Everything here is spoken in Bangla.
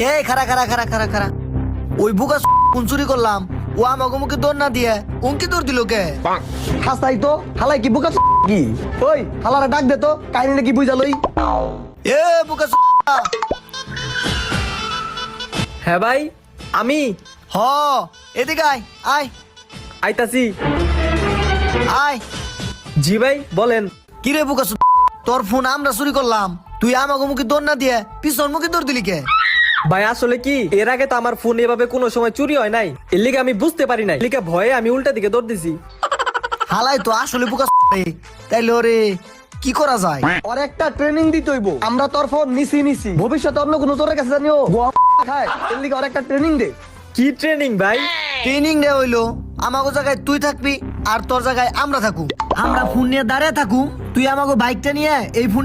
এই খারা খারা খারা খারা খারা ওই বুকা কোন চুরি করলাম ও আমাকে মুখে দৌড় না দিয়ে উনকি দৌড় দিল কে? হাসাই তো হালাই কি বুকা কি ওই হালারা ডাক দে তো কাহিনী কি বুঝা লই। এ বুকা হ্যাঁ ভাই, আমি হ এদিকে আয় আয় আইতাছি। আয়। জি ভাই বলেন। কিরে বুকা তোর ফোন আমরা চুরি করলাম, তুই আমাকে মুখে দৌড় না দিয়ে পিছন মুখে দৌড় দিলি কে? ভাই আসলে কি এর আগে তো আমার ফোন এভাবে কোনো সময় চুরি হয় নাই, এর লিগে আমি বুঝতে পারি নাই, এর লিগে ভয়ে আমি উল্টা দিকে দৌড় দিছি। হালাই তো আসলে বুকা তাইলে ওরে কি করা যায়? ওর একটা ট্রেনিং দিতে হইব। আমরা তোর ফোন নিছি ভবিষ্যতে অন্য কোনো তোর কাছে জানিও খায় এর লিগে ওর একটা ট্রেনিং দে। কি ট্রেনিং ভাই? ট্রেনিং রে হইলো আমাকে জায়গায় তুই থাকবি আর তোর জায়গায় আমরা থাকু, আমরা ফোন নিয়ে দাঁড়িয়ে থাকু, তুই আমাকে বাইকটা নিয়ে এই ফোন